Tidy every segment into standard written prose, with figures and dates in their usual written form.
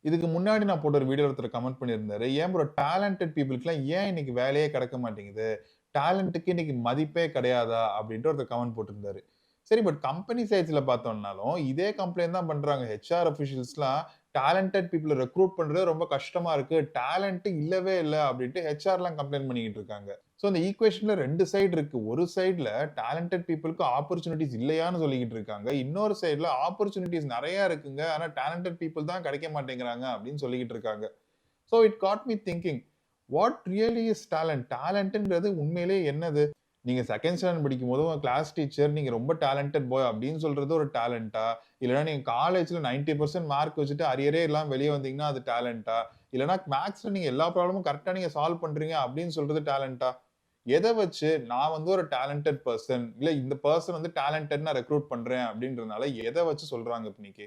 இதுக்கு முன்னாடி நான் போட்ட ஒரு வீடியோல ஒருத்தர் கமெண்ட் பண்ணியிருந்தாரு. "ஏன் ப்ரோ டேலண்டட் பீப்பிள்க்குலாம் ஏன் இன்னைக்கு வேலையே கிடைக்க மாட்டேங்குது? டேலண்ட்க்கு இன்னைக்கு மதிப்பே கிடையாதா?" அப்படின்ட்டு ஒருத்தர் கமெண்ட் போட்டிருந்தாரு. சரி பட் கம்பெனி சைட்ஸ்ல பார்த்தோம்னாலும், இதே கம்ப்ளைண்ட் தான் பண்றாங்க. ஹெச்ஆர் அஃபிஷியல்ஸ்லாம் டேலண்டட் பீப்பிள ரெக்ரூட் பண்றது ரொம்ப கஷ்டமா இருக்கு. டேலண்ட் இல்லவே இல்ல அப்படின்ட்டு ஹெச்ஆர்லாம் கம்ப்ளைண்ட் பண்ணிக்கிட்டு இருக்காங்க. சோ இந்த ஈக்குவேஷன்ல 2 சைடு இருக்கு. ஒரு சைடுல டேலண்டட் பீப்பிள்க்கு ஆப்பர்ச்சுனிட்டீஸ் இல்லையான்னு சொல்லிக்கிட்டு இருக்காங்க. இன்னொரு சைடுல ஆப்பர்ச்சுனிட்டீஸ் நெறைய இருக்குங்க. ஆனா டேலண்டட் பீப்பிள் தான் கிடைக்க மாட்டேங்கிறாங்க அப்படின்னு சொல்லிக்கிட்டு இருக்காங்க. So it got me thinking, what really is talent? டேலண்ட்ன்றது உண்மையிலேயே என்னது? நீங்க செகண்ட் ஸ்டாண்டர்ட் படிக்கும்போது உங்க கிளாஸ் டீச்சர் நீங்க ரொம்ப டேலண்டட் பாய் அப்படின்னு சொல்றது ஒரு டேலண்டா? இல்லன்னா நீங்க காலேஜ்ல 90% மார்க் வச்சுட்டு அரியரே இல்லாம வெளிய வந்தீங்கன்னா அது டேலண்டா? இல்லன்னா மேத்ஸ்ல நீங்க எல்லா ப்ராப்ளமும் கரெக்ட்டா நீங்க சால்வ் பண்றீங்க அப்படின்னு சொல்றது டேலண்டா? எத வச்சு நான் வந்து ஒரு டேலண்டட் பெர்சன், இல்ல இந்த பெர்சன் வந்து டேலண்டட் நான் ரெக்ரூட் பண்றேன் அப்படின்றதுனால எத வச்சு சொல்றாங்க இன்னைக்கு?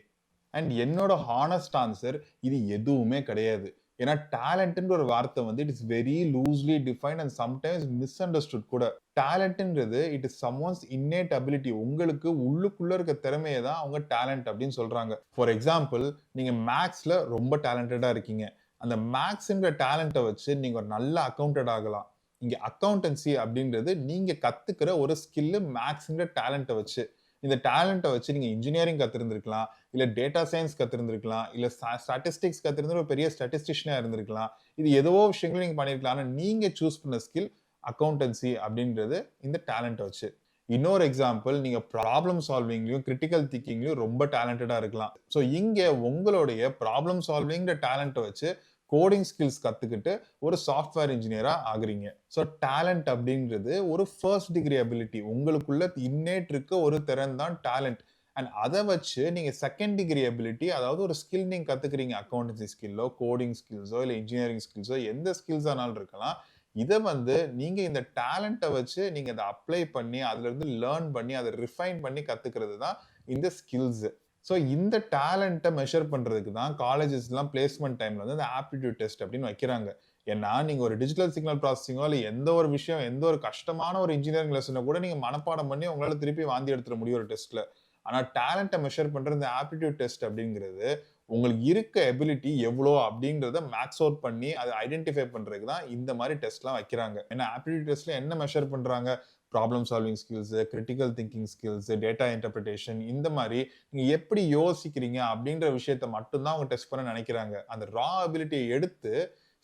அண்ட் என்னோட ஹானஸ்ட் ஆன்சர் இது எதுவுமே கிடையாது. ஏன்னா டேலண்ட்ன்ற ஒரு வார்த்தை வந்து it is very loosely defined and sometimes miss understood கூட. டேலண்ட்ன்றது இட் இஸ் சம்ஒன்ஸ் இன்னேட் அபிலிட்டி. உங்களுக்கு உள்ளுக்குள்ள இருக்க திறமைய தான் அவங்க டேலண்ட் அப்படின்னு சொல்றாங்க. ஃபார் எக்ஸாம்பிள் நீங்க மேத்ஸ்ல ரொம்ப டேலண்டடா இருக்கீங்க. அந்த மேத்ஸ்ன்ற டேலண்ட்ட வச்சு நீங்க ஒரு நல்ல அக்கவுண்டன்ட் ஆகலாம். இங்க அக்கவுண்டன்சி அப்படின்றது நீங்க கத்துக்கிற ஒரு ஸ்கில் மேத்ஸ்ன்ற டேலண்ட்ட வச்சு. இந்த டேலண்ட்ட வச்சு நீங்க இன்ஜினியரிங் கத்திருந்திருக்கலாம். இல்ல டேட்டா சயன்ஸ் கத்திருந்திருக்கலாம். இல்ல ஸ்டாட்டிஸ்டிக்ஸ் கத்திருந்து ஒரு பெரிய ஸ்டாட்டிஸ்டிஷியனா இருந்திருக்கலாம். இது ஏதோ விஷயங்கள நீங்க பண்ணியிருக்கலாம். ஆனா நீங்க சூஸ் பண்ண ஸ்கில் அக்கவுண்டன்சி அப்படின்றது இந்த டேலண்ட்ட வச்சு. இன்னொரு எக்ஸாம்பிள் நீங்க ப்ராப்ளம் சால்விங்லயும், கிரிட்டிக்கல் திங்கிங்லயும் ரொம்ப டேலண்டடா இருக்கலாம். சோ இங்க உங்களுடைய ப்ராப்ளம் சால்விங்ன்ற டேலண்ட்ட வச்சு கோடிங் ஸ்கில்ஸ் கத்துக்கிட்டு ஒரு சாஃப்ட்வேர் இன்ஜினியரா ஆகுறீங்க. சோ டேலண்ட் அப்படின்றது ஒரு ஃபர்ஸ்ட் டிகிரி அபிலிட்டி. உங்களுக்குள்ள இன்னேட் இருக்க ஒரு திறன் தான் டேலண்ட். அண்ட் அத வச்சு நீங்க செகண்ட் டிகிரி அபிலிட்டி அதாவது ஒரு ஸ்கில் நீங்க கத்துக்கிறீங்க. அக்கவுண்டன்சி ஸ்கில்லோ, கோடிங் ஸ்கில்ஸோ, இல்ல இன்ஜினியரிங் ஸ்கில்ஸோ எந்த ஸ்கில்ஸ் ஆனாலும் இருக்கலாம். இத வந்து நீங்க இந்த டேலண்ட்ட வச்சு நீங்க அத அப்ளை பண்ணி, அதுலருந்து லேர்ன் பண்ணி, அத ரிஃபைன் பண்ணி கத்துக்கிறது தான் இந்த ஸ்கில்ஸ். ஸோ இந்த டேலண்ட்ட மெஷர் பண்றதுக்கு தான் காலேஜஸ்லாம் பிளேஸ்மென்ட் டைம்ல வந்து இந்த ஆப்டிட்யூட் டெஸ்ட் அப்படின்னு வைக்கிறாங்க. ஏன்னா, நீங்க ஒரு டிஜிட்டல் சிக்னல் ப்ராசஸிங்கோ இல்ல எந்த ஒரு விஷயம், எந்த ஒரு கஷ்டமான ஒரு இன்ஜினியரிங் லெசன கூட நீங்க மனப்பாடம் பண்ணி உங்களால திருப்பி வாந்தி எடுத்துற முடியும் ஒரு டெஸ்ட்ல. ஆனா டேலண்ட்ட மெஷர் பண்ற இந்த ஆப்டிட்யூட் டெஸ்ட் அப்படிங்கிறது, உங்களுக்கு இருக்க எபிலிட்டி எவ்வளோ அப்படின்றத மேக்ஸ் அவுட் பண்ணி அத ஐடென்டிஃபை பண்றதுக்கு தான் இந்த மாரி டெஸ்ட்லாம் வைக்கிறாங்க. ஏன்னா ஆப்டிட்யூட் டெஸ்ட்ல என்ன மெஷர் பண்றாங்க? Problem solving skills, critical thinking skills, data interpretation இந்த மாரி நீங்க எப்படி யோசிக்கிறீங்க அப்படின்ற விஷயத்த மட்டும் தான் அவங்க டெஸ்ட் பண்ண நினைக்கிறாங்க. அந்த ரா அபிலிட்டிய எடுத்து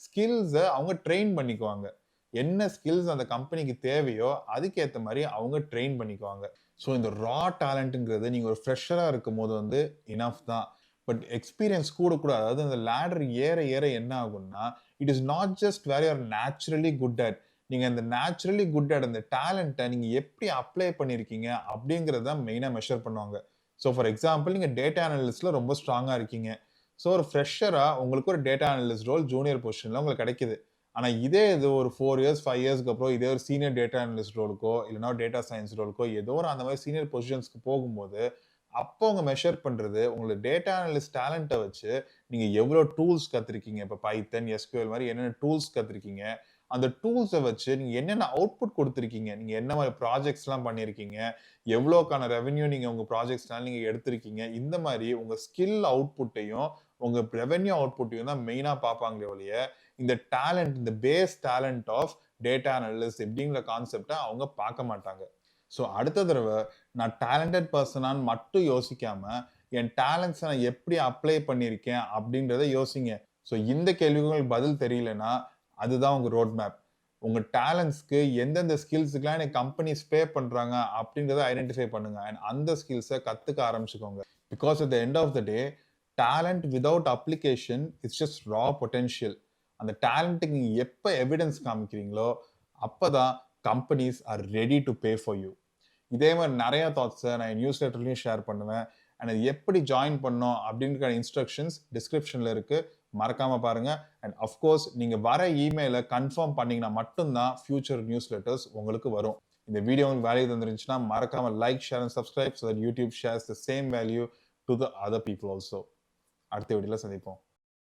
ஸ்கில்ஸ அவங்க ட்ரெயின் பண்ணிக்குவாங்க. என்ன ஸ்கில்ஸ் அந்த கம்பெனிக்கு தேவையோ அதுக்கேத்த மாரி அவங்க ட்ரெயின் பண்ணிக்குவாங்க. ஸோ இந்த ரா டேலண்ட்ங்கிறது நீங்க ஒரு ஃப்ரெஷரா இருக்கும்போது வந்து எனஃப் தான். பட் எக்ஸ்பீரியன்ஸ் கூட கூட அதாவது அந்த லேடர் ஏற ஏற என்ன ஆகும்னா, it is not just where you are naturally good at. நீங்க அந்த நேச்சுரலி குட் அட் அந்த டேலண்ட்ட நீங்க எப்படி அப்ளை பண்ணியிருக்கீங்க அப்படிங்கிறத தான் மெயினா மெஷர் பண்ணுவாங்க. ஸோ ஃபார் எக்ஸாம்பிள் நீங்க டேட்டா அனலிஸ்ட்ல ரொம்ப ஸ்ட்ராங்கா இருக்கீங்க. ஸோ ஒரு ஃப்ரெஷரா உங்களுக்கு ஒரு டேட்டா அனலிஸ்ட் ரோல் ஜூனியர் பொசிஷன்ல உங்களுக்கு கிடைக்குது. ஆனா இதே இது ஒரு 4 இயர்ஸ், 5 இயர்ஸ்க்கு அப்புறம் இதே ஒரு சீனியர் டேட்டா அனலிஸ்ட் ரோலுக்கோ, இல்லன்னா டேட்டா சயன்ஸ் ரோலுக்கோ ஏதோ ஒரு அந்த மாரி சீனியர் பொசிஷன்ஸ்க்கு போகும்போது, அப்போ அவங்க மெஷர் பண்றது உங்களோட டேட்டா அனலிஸ்ட் டேலண்ட்ட வச்சு நீங்க எவ்வளோ டூல்ஸ் கத்துருக்கீங்க. இப்ப பைத்தன், எஸ்கியூஎல் மாரி என்னென்ன டூல்ஸ் கத்துருக்கீங்க. அந்த டூல்ஸ வச்சு நீங்க என்னென்ன அவுட்புட் குடுத்திருக்கீங்க. நீங்க என்ன மாரி ப்ராஜெக்ட்ஸ்லாம் பண்ணியிருக்கீங்க. எவ்வளோக்கான ரெவென்யூ நீங்க உங்க ப்ராஜெக்ட்ஸ்னால நீங்க எடுத்திருக்கீங்க. இந்த மாரி உங்க ஸ்கில் அவுட்புட்டையும், உங்க ரெவென்யூ அவுட்புட்டையும் தான் மெயினா பார்ப்பாங்களே ஒழிய, இந்த டேலண்ட் இந்த base talent of data analyst இப்படிங்கிற கான்செப்ட்ட அவங்க பார்க்க மாட்டாங்க. ஸோ அடுத்த தடவ நான் டேலண்டட் பெர்சனான்னு மட்டும் யோசிக்காம, என் டேலண்ட்ஸ நான் எப்படி அப்ளை பண்ணியிருக்கேன் அப்படின்றத யோசிங்க. ஸோ இந்த கேள்விகளுக்கு பதில் தெரியலன்னா, அதுதான் உங்க ரோட் மேப். உங்க டேலண்ட்ஸ்க்கு எந்தெந்த ஸ்கில்ஸ்க்குலாம் எனக்கு கம்பெனிஸ் பே பண்றாங்க அப்படின்றத ஐடென்டிஃபை பண்ணுங்க. அண்ட் அந்த ஸ்கில்ஸ கத்துக்க ஆரம்பிச்சுக்கோங்க. Because at the end of the day, talent without application is just raw potential. அந்த டேலண்ட்டுக்கு நீங்க எப்ப எவிடன்ஸ் காமிக்கிறீங்களோ, அப்பதான் companies are ready to pay for you. இதே மாரி நெறைய தாட்ஸ நான் என் நியூஸ் லெட்டர்லயும் ஷேர் பண்ணுவேன். அண்ட் அது எப்படி ஜாயின் பண்ணணும் அப்படின்ற இன்ஸ்ட்ரக்ஷன்ஸ் டிஸ்கிரிப்ஷன்ல இருக்கு. மறக்காம பாருங்க. அண்ட் ஆஃப் கோர்ஸ் நீங்க வர இமெயில கன்ஃபார்ம் பண்ணீங்கன்னா மட்டும் தான் ஃபியூச்சர் நியூஸ் லெட்டர்ஸ் உங்களுக்கு வரும். இந்த வீடியோ உங்களுக்கு வேல்யூ தந்துருந்துச்சுன்னா மறக்காம like, share and subscribe so that YouTube shares the same value to the other people also. அடுத்த வீடியோல சந்திப்போம்.